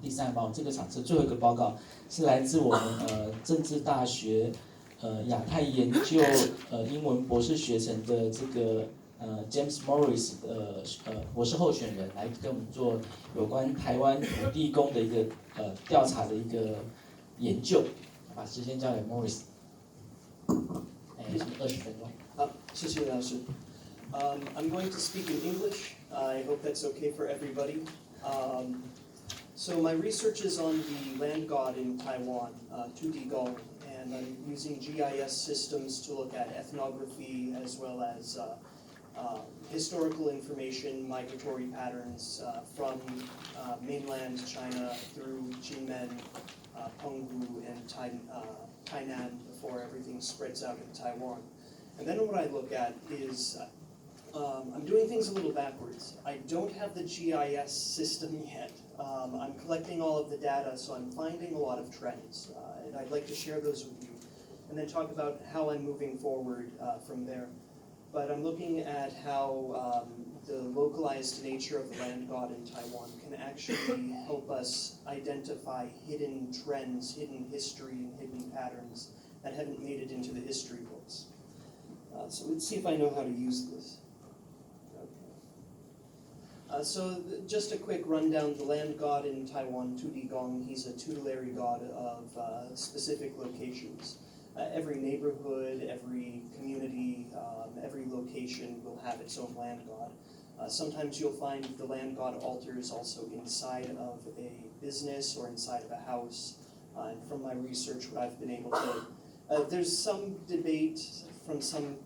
第3个报告，这个场次最后一个报告是来自我们政治大学亚太研究英文博士学程的这个James Morris 博士候选人来跟我们做有关台湾土地公的一个调查的一个研究，把时间交给 Morris。20分钟。好，谢谢老师。I'm going to speak in English. I hope that's okay for everybody. So my research is on the land god in Taiwan, Tudigong, and I'm using GIS systems to look at ethnography as well as historical information, migratory patterns from mainland China through Jinmen, Penghu, and Tainan before everything spreads out in Taiwan. And then what I look at is I'm doing things a little backwards. I don't have the GIS system yet. I'm collecting all of the data, so I'm finding a lot of trends, and I'd like to share those with you, and then talk about how I'm moving forward from there. But I'm looking at how the localized nature of the land god in Taiwan can actually help us identify hidden trends, hidden history, and hidden patterns that haven't made it into the history books. So let's see if I know how to use this. So just a quick rundown, the land god in Taiwan, Tudigong, he's a tutelary god of specific locations. Every neighborhood, every community, every location will have its own land god. Sometimes you'll find the land god altars also inside of a business or inside of a house. And from my research, what I've been able to, there's some debate from some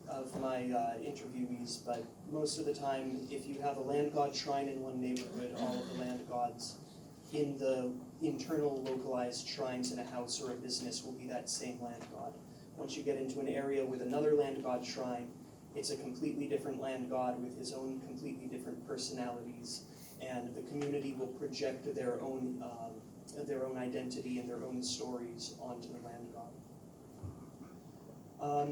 of my interviewees, but most of the time, if you have a land god shrine in one neighborhood, all of the land gods in the internal localized shrines in a house or a business will be that same land god. Once you get into an area with another land god shrine, it's a completely different land god with his own completely different personalities, and the community will project their own identity and their own stories onto the land god.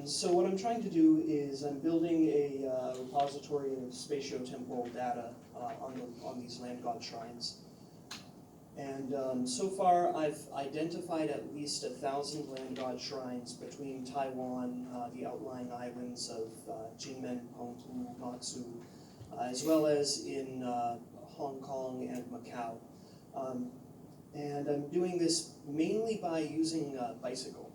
So what I'm trying to do is I'm building a repository of spatio-temporal data on these land god shrines. And so far I've identified at least 1,000 land god shrines between Taiwan, the outlying islands of Jinmen, Penghu, Matsu, as well as in Hong Kong and Macau. And I'm doing this mainly by using a bicycle.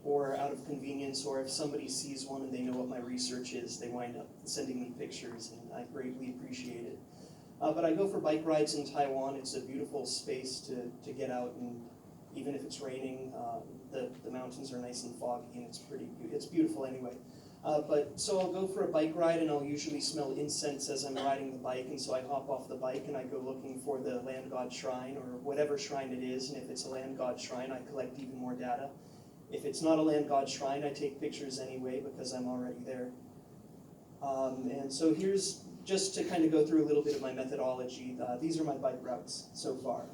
Or out of convenience, or if somebody sees one and they know what my research is, they wind up sending me pictures, and I greatly appreciate it. But I go for bike rides in Taiwan. It's a beautiful space to get out, and even if it's raining, the mountains are nice and foggy, and it's beautiful anyway. So I'll go for a bike ride, and I'll usually smell incense as I'm riding the bike, and so I hop off the bike and I go looking for the land god shrine, or whatever shrine it is, and if it's a land god shrine, I collect even more data. If it's not a land god shrine, I take pictures anyway because I'm already there. And so here's, just to kind of go through a little bit of my methodology, these are my bike routes so far.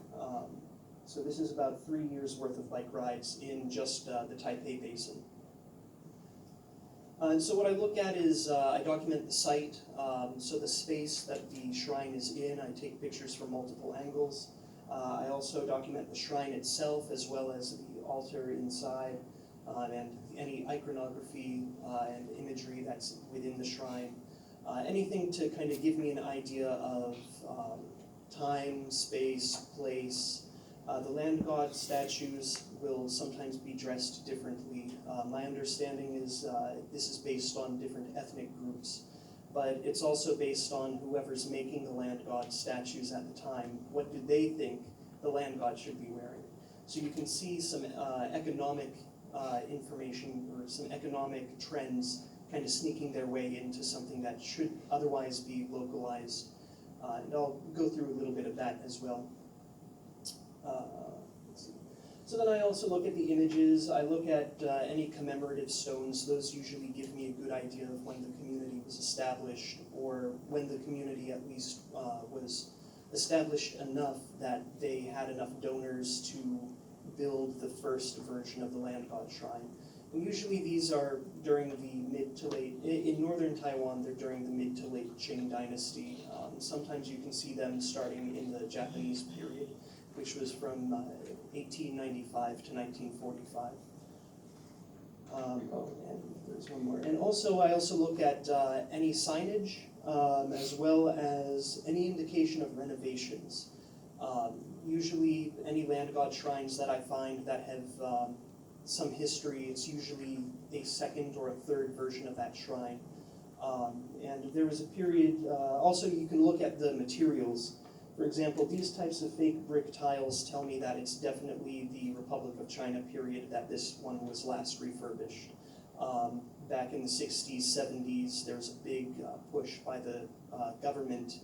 So this is about 3 years worth of bike rides in just the Taipei Basin. And so what I look at is I document the site, so the space that the shrine is in. I take pictures from multiple angles. I also document the shrine itself as well as the altar inside, and any iconography and imagery that's within the shrine. Anything to kind of give me an idea of time, space, place. The land god statues will sometimes be dressed differently. My understanding is this is based on different ethnic groups, but it's also based on whoever's making the land god statues at the time. What do they think the land god should be wearing? So you can see some economic information or some economic trends kind of sneaking their way into something that should otherwise be localized. And I'll go through a little bit of that as well. So then I also look at the images. I look at any commemorative stones. Those usually give me a good idea of when the community was established, or when the community at least was established enough that they had enough donors to build the first version of the land god shrine. And usually these are during the mid to late, in northern Taiwan, they're during the mid to late Qing dynasty. Sometimes you can see them starting in the Japanese period, which was from 1895 to 1945. And there's one more. And also, I also look at any signage, as well as any indication of renovations. Usually, any land god shrines that I find that have some history, it's usually a second or a third version of that shrine. And there was a period, also you can look at the materials. For example, these types of fake brick tiles tell me that it's definitely the Republic of China period that this one was last refurbished. Back in the 60s, 70s, there was a big push by the government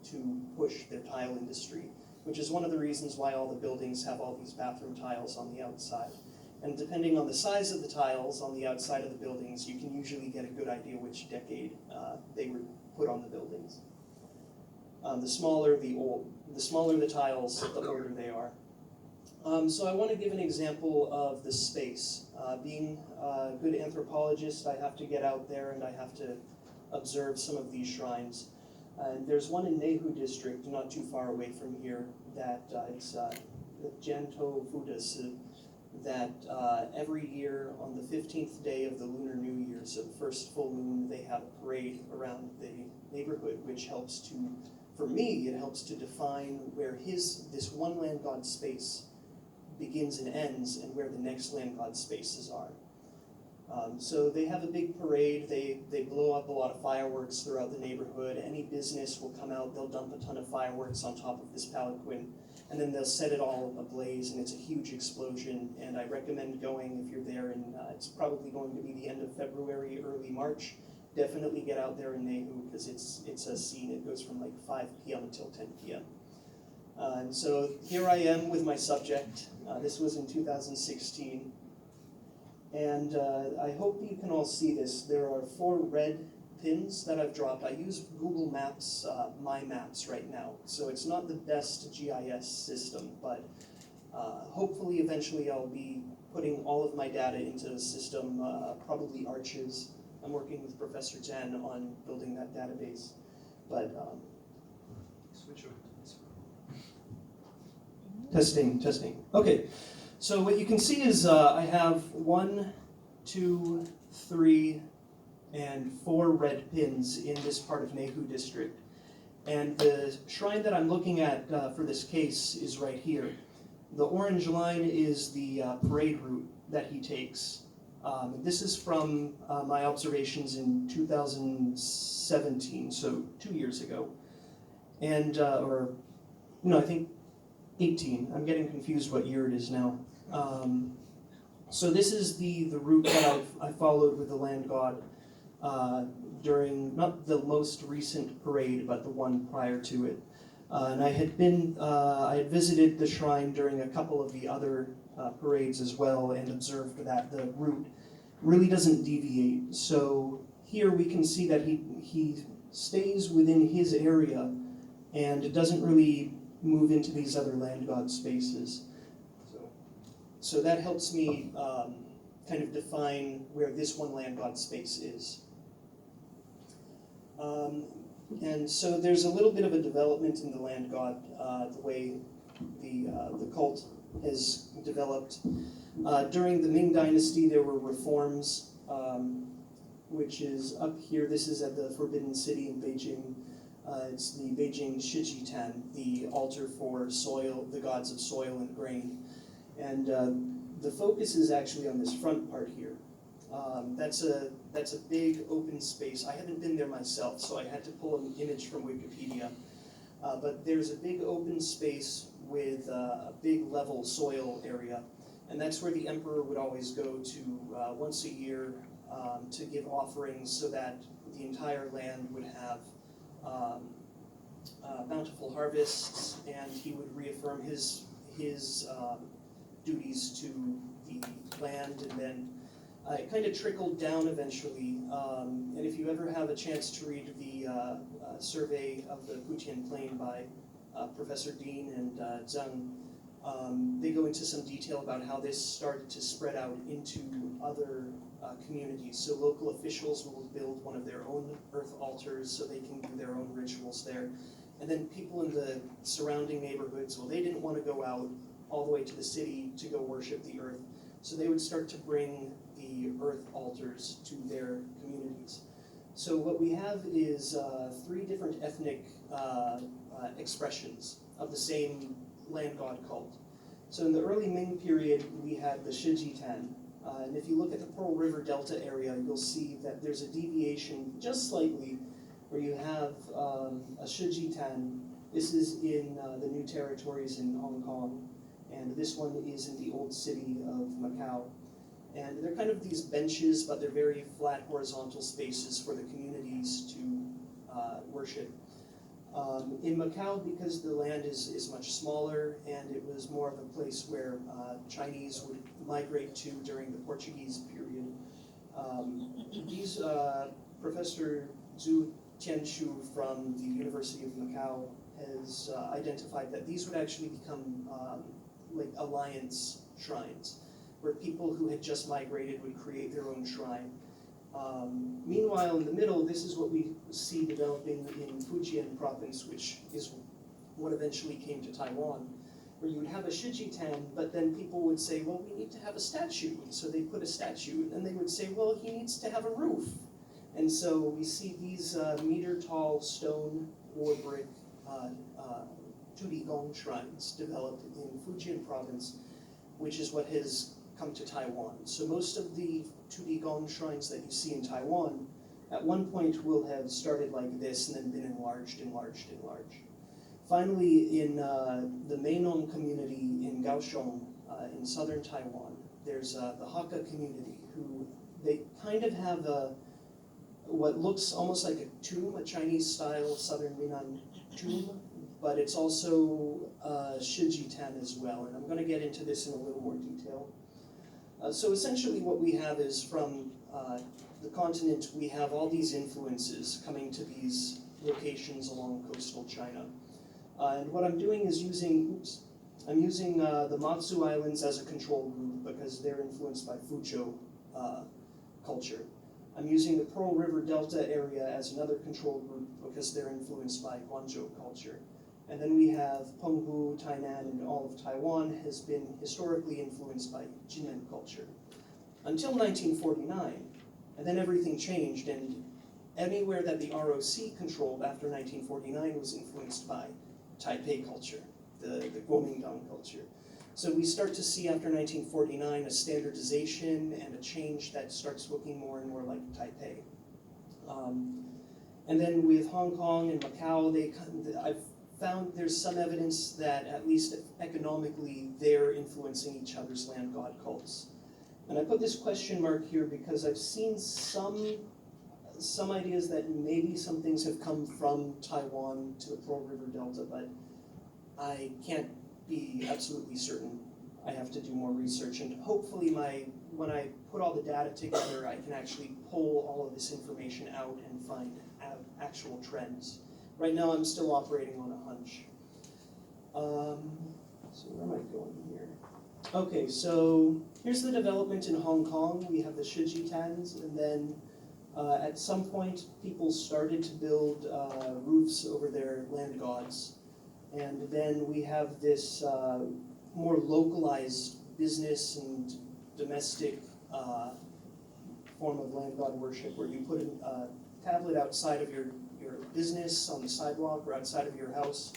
to push their tile industry, which is one of the reasons why all the buildings have all these bathroom tiles on the outside. And depending on the size of the tiles on the outside of the buildings, you can usually get a good idea which decade they were put on the buildings. The smaller the tiles, the older they are. So I want to give an example of the space. Being a good anthropologist, I have to get out there and I have to observe some of these shrines. There's one in Nehu district, not too far away from here, that it's the Janto Fudasi, that every year on the 15th day of the Lunar New Year, so the first full moon, they have a parade around the neighborhood, which helps to, for me, it helps to define where this one land god space begins and ends and where the next land god spaces are. So they have a big parade, they blow up a lot of fireworks throughout the neighborhood. Any business will come out, they'll dump a ton of fireworks on top of this palanquin, and then they'll set it all ablaze, and it's a huge explosion. And I recommend going if you're there, and it's probably going to be the end of February, early March. Definitely get out there in Nehu, because it's a scene. It goes from like 5 p.m. until 10 p.m. And so here I am with my subject. This was in 2016. And I hope you can all see this. There are 4 red pins that I've dropped. I use Google Maps, My Maps right now. So it's not the best GIS system, but hopefully eventually I'll be putting all of my data into the system, probably Arches. I'm working with Professor Chen on building that database. But switch over to this one. Testing. Okay. So what you can see is I have 1, 2, 3, and 4 red pins in this part of Nehu district. And the shrine that I'm looking at for this case is right here. The orange line is the parade route that he takes. This is from my observations in 2017, so 2 years ago. And, I think 18. I'm getting confused what year it is now. So this is the route that I followed with the land god during not the most recent parade, but the one prior to it. And I had visited the shrine during a couple of the other parades as well, and observed that the route really doesn't deviate. So here we can see that he stays within his area and doesn't really move into these other land god spaces. So that helps me kind of define where this one land god space is. And so there's a little bit of a development in the land god, the way the cult has developed. During the Ming Dynasty, there were reforms, which is up here. This is at the Forbidden City in Beijing. It's the Beijing Shijitan, the altar for soil, the gods of soil and grain. And the focus is actually on this front part here. That's a big open space. I haven't been there myself, so I had to pull an image from Wikipedia. But there's a big open space with a big level soil area. And that's where the emperor would always go to once a year to give offerings so that the entire land would have bountiful harvests, and he would reaffirm his duties to the land, and then it kind of trickled down eventually. And if you ever have a chance to read the survey of the Putian Plain by Professor Dean and Zhang, They go into some detail about how this started to spread out into other communities. So local officials will build one of their own earth altars so they can do their own rituals there. And then people in the surrounding neighborhoods, well, they didn't want to go out all the way to the city to go worship the earth. So they would start to bring the earth altars to their communities. So what we have is 3 different ethnic expressions of the same land god cult. So in the early Ming period, we had the Shijitan. And if you look at the Pearl River Delta area, you'll see that there's a deviation just slightly where you have a Shijitan. This is in the New Territories in Hong Kong, and this one is in the old city of Macau. And they're kind of these benches, but they're very flat horizontal spaces for the communities to worship. In Macau, because the land is much smaller and it was more of a place where Chinese would migrate to during the Portuguese period, Professor Zhu Tianchu from the University of Macau has identified that these would actually become like alliance shrines, where people who had just migrated would create their own shrine. Meanwhile, in the middle, this is what we see developing in Fujian province, which is what eventually came to Taiwan, where you would have a Shijitan, but then people would say, well, we need to have a statue. And so they put a statue, and they would say, well, he needs to have a roof. And so we see these meter-tall stone or brick Tudigong shrines developed in Fujian province, which is what has come to Taiwan. So most of the Tudigong shrines that you see in Taiwan at one point will have started like this and then been enlarged. Finally, in the Mainong community in Kaohsiung, in southern Taiwan, there's the Hakka community who they kind of have what looks almost like a tomb, a Chinese-style southern Minnan tomb, but it's also Shijitan as well, and I'm going to get into this in a little more detail. So essentially what we have is from the continent, we have all these influences coming to these locations along coastal China. And what I'm doing is I'm using the Matsu Islands as a control group because they're influenced by Fuzhou culture. I'm using the Pearl River Delta area as another control group because they're influenced by Guangzhou culture. And then we have Penghu, Tainan, and all of Taiwan has been historically influenced by Jinmen culture. Until 1949, and then everything changed, and anywhere that the ROC controlled after 1949 was influenced by Taipei culture, the Kuomintang culture. So we start to see after 1949 a standardization and a change that starts looking more and more like Taipei. And then with Hong Kong and Macau, I've found there's some evidence that at least economically they're influencing each other's land god cults. And I put this question mark here because I've seen some ideas that maybe some things have come from Taiwan to the Pearl River Delta, but I can't be absolutely certain. I have to do more research, and hopefully when I put all the data together, I can actually pull all of this information out and find actual trends. Right now, I'm still operating on a hunch. So where am I going here? Okay, so here's the development in Hong Kong. We have the Shijitans, and then at some point, people started to build roofs over their land gods. And then we have this more localized business and domestic form of land god worship, where you put a tablet outside of your business on the sidewalk or outside of your house,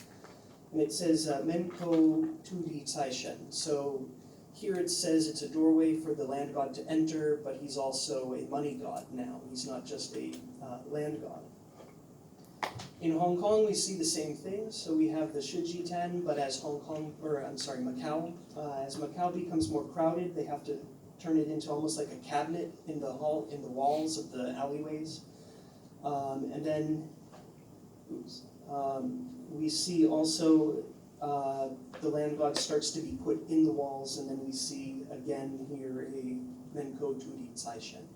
and it says Menko Tudi Taishen. So here it says it's a doorway for the land god to enter, but he's also a money god now. He's not just a land god. In Hong Kong, we see the same thing. So we have the Shijitan, but as Macau, as Macau becomes more crowded, they have to turn it into almost like a cabinet in the walls of the alleyways. And then, we see also the land god starts to be put in the walls, and then we see again here a Menko Tudi Taishen.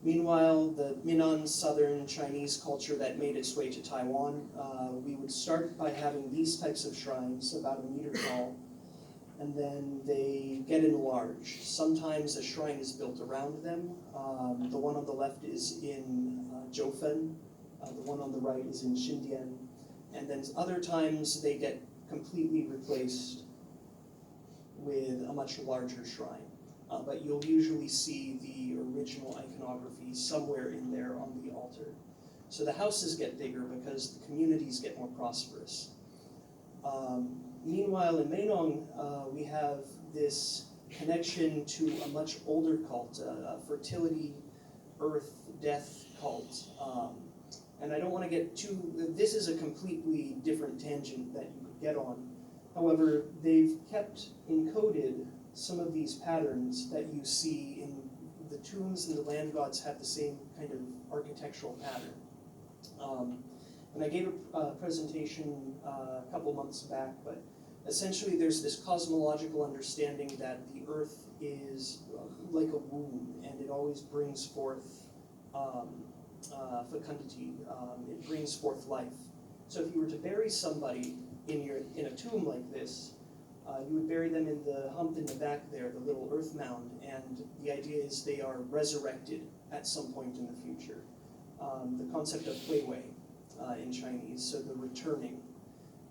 Meanwhile, the Minnan Southern Chinese culture that made its way to Taiwan, we would start by having these types of shrines, about 1 meter tall, and then they get enlarged. Sometimes a shrine is built around them. The one on the left is in Zhoufen, the one on the right is in Xindian, and then other times they get completely replaced with a much larger shrine. But you'll usually see the original iconography somewhere in there on the altar. So the houses get bigger because the communities get more prosperous. Meanwhile, in Meinong, we have this connection to a much older cult, a fertility, earth, death cult. And I don't want to get too, this is a completely different tangent that you could get on. However, they've kept encoded some of these patterns that you see in the tombs, and the land gods have the same kind of architectural pattern. And I gave a presentation a couple months back, but essentially there's this cosmological understanding that the earth is like a womb, and it always brings forth fecundity, it brings forth life. So if you were to bury somebody in a tomb like this, you would bury them in the hump in the back there, the little earth mound, and the idea is they are resurrected at some point in the future. The concept of Weiwei in Chinese, so the returning.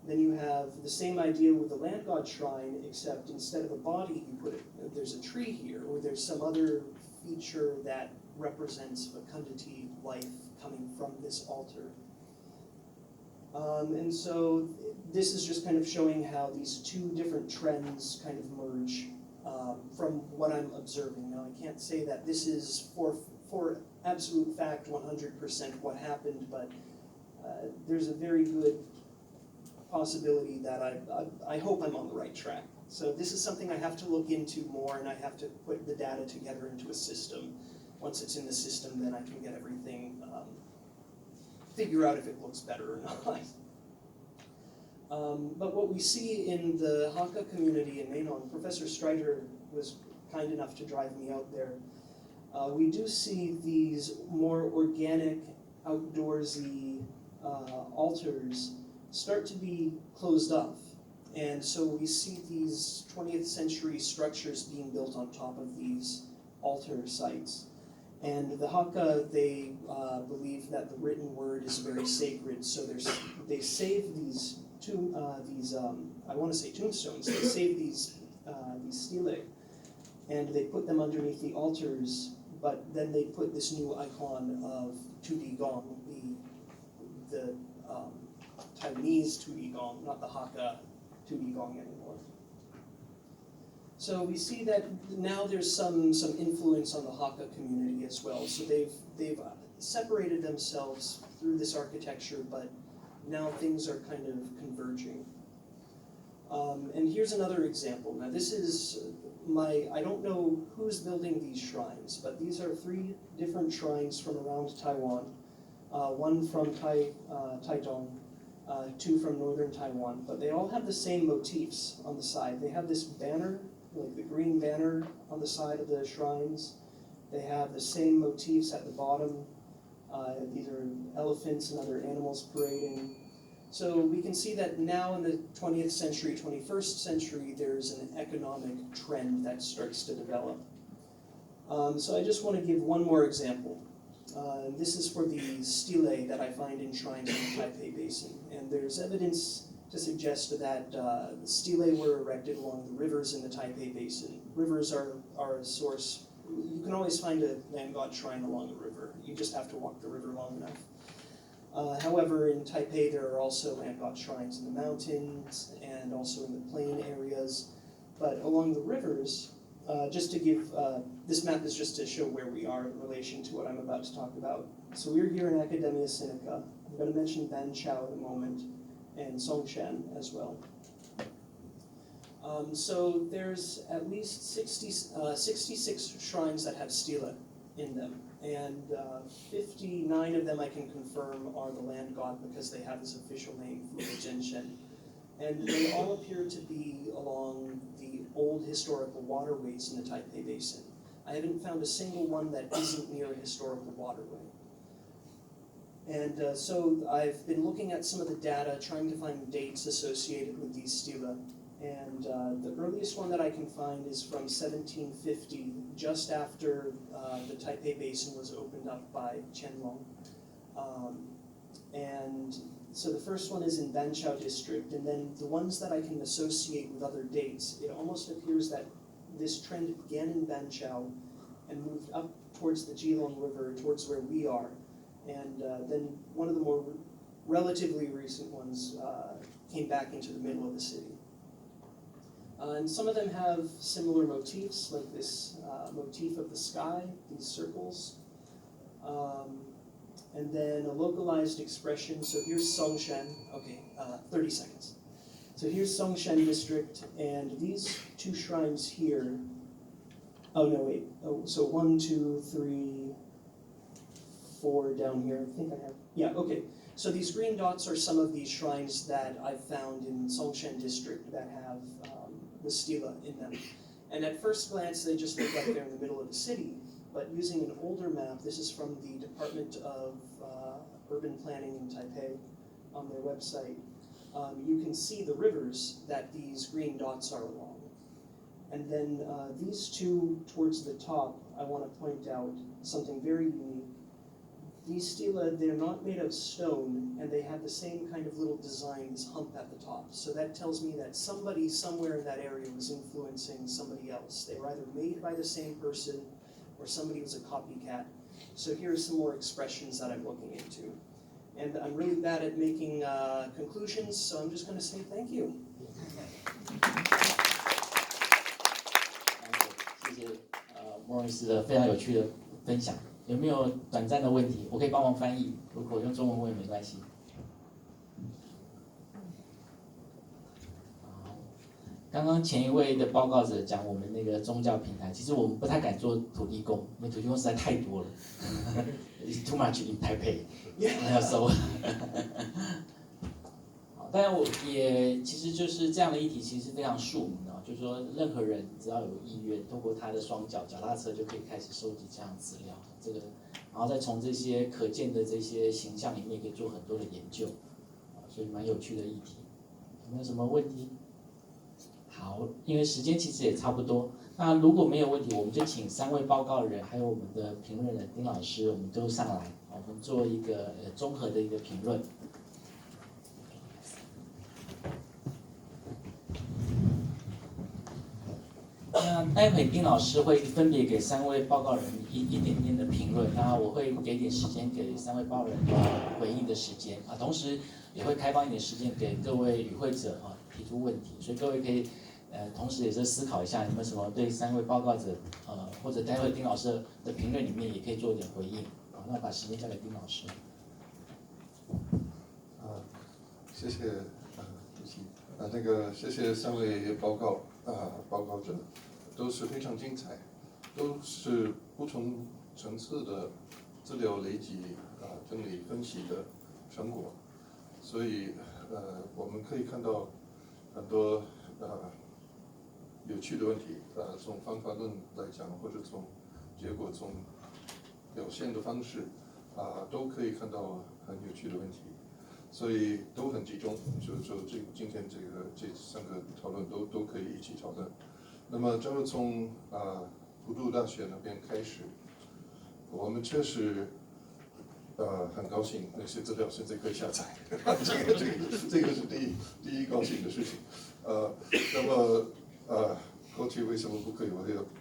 Then you have the same idea with the land god shrine, except instead of a body, you put there's a tree here, or there's some other feature that represents fecundity, life coming from this altar. And so this is just kind of showing how these two different trends kind of merge from what I'm observing. Now, I can't say that this is for absolute fact 100% what happened, but there's a very good possibility that I hope I'm on the right track. So this is something I have to look into more, and I have to put the data together into a system. Once it's in the system, then I can get everything, figure out if it looks better or not. But what we see in the Hakka community in Meinong, Professor Streiter was kind enough to drive me out there. We do see these more organic, outdoorsy altars start to be closed off. And so we see these 20th century structures being built on top of these altar sites. And the Hakka, they believe that the written word is very sacred, so they save these I want to say tombstones. They save these stelae, and they put them underneath the altars. But then they put this new icon of Tudi Gong, the Taiwanese Tudi Gong, not the Hakka Tudi Gong anymore. So we see that now there's some influence on the Hakka community as well. So they've separated themselves through this architecture, but now things are kind of converging. And here's another example. Now this is I don't know who's building these shrines, but these are 3 different shrines from around Taiwan. One from Taitung, 2 from northern Taiwan, but they all have the same motifs on the side. They have this banner, like the green banner on the side of the shrines. They have the same motifs at the bottom. These are elephants and other animals parading. So we can see that now in the 20th century, 21st century, there's an economic trend that starts to develop. So I just want to give one more example. This is for the stelae that I find in shrines in the Taipei Basin. And there's evidence to suggest that the stelae were erected along the rivers in the Taipei Basin. Rivers are a source. You can always find a land god shrine along a river. You just have to walk the river long enough. However, in Taipei, there are also land god shrines in the mountains and also in the plain areas. But along the rivers, just to give, this map is just to show where we are in relation to what I'm about to talk about. So we're here in Academia Sinica. I'm going to mention Banqiao in a moment, and Songshan as well. So there's at least 66 shrines that have stela in them, and 59 of them I can confirm are the land god because they have this official name, Fu Zhenshen. And they all appear to be along the old historical waterways in the Taipei Basin. I haven't found a single one that isn't near a historical waterway. And so I've been looking at some of the data, trying to find dates associated with these stela. And the earliest one that I can find is from 1750, just after the Taipei Basin was opened up by Qianlong. And so the first one is in Banqiao district, and then the ones that I can associate with other dates, it almost appears that this trend began in Banqiao and moved up towards the Jilong River, towards where we are. And then one of the more relatively recent ones came back into the middle of the city. And some of them have similar motifs, like this motif of the sky, these circles. And then a localized expression, so here's Songshan, okay, 30 seconds. So here's Songshan district, and these two shrines here, oh no, wait, so 1, 2, 3, 4 down here, I think I have, yeah, okay. So these green dots are some of these shrines that I've found in Songshan district that have the stela in them. And at first glance, they just look like they're in the middle of the city. But using an older map, this is from the Department of Urban Planning in Taipei on their website, you can see the rivers that these green dots are along. And then these two towards the top, I want to point out something very unique. These stela, they're not made of stone, and they have the same kind of little design, this hump at the top. So that tells me that somebody somewhere in that area was influencing somebody else. They were either made by the same person, or somebody was a copycat. So here are some more expressions that I'm looking into. And I'm really bad at making conclusions, so I'm just going to say thank you. 谢谢Morris 的非常有趣的分享。有没有短暂的问题？我可以帮忙翻译，如果用中文问也没关系。刚刚前一位的报告者讲我们那个宗教平台，其实我们不太敢做土地公，因为土地公实在太多了，It's too much in Taipei， 要收。好，当然我也其实就是这样的议题，其实非常庶民的，就是说任何人只要有意愿，透过他的双脚脚踏车就可以开始收集这样的资料，这个，然后再从这些可见的这些形象里面可以做很多的研究，所以蛮有趣的议题。有没有什么问题？好，因为时间其实也差不多，那如果没有问题，我们就请3位报告人，还有我们的评论人丁老师，我们都上来，我们做一个综合的一个评论。那待会丁老师会分别给3位报告人一点点的评论，那我会给点时间给3位报告人回应的时间啊，同时也会开放一点时间给各位与会者啊提出问题，所以各位可以同时也是思考一下有没有什么对3位报告者或者待会丁老师的评论里面也可以做一点回应。好，那把时间交给丁老师。谢谢主席那个谢谢3位报告者，都是非常精彩，都是不同层次的资料累积整理分析的成果，所以我们可以看到很多有趣的问题，从方法论来讲，或者从结果从表现的方式都可以看到很有趣的问题。所以都很集中，就是说今天这3个讨论都可以一起讨论。那么就从普渡大学那边开始，我们确实很高兴那些资料现在可以下载，这个是第一高兴的事情。那么过去为什么不可以？我也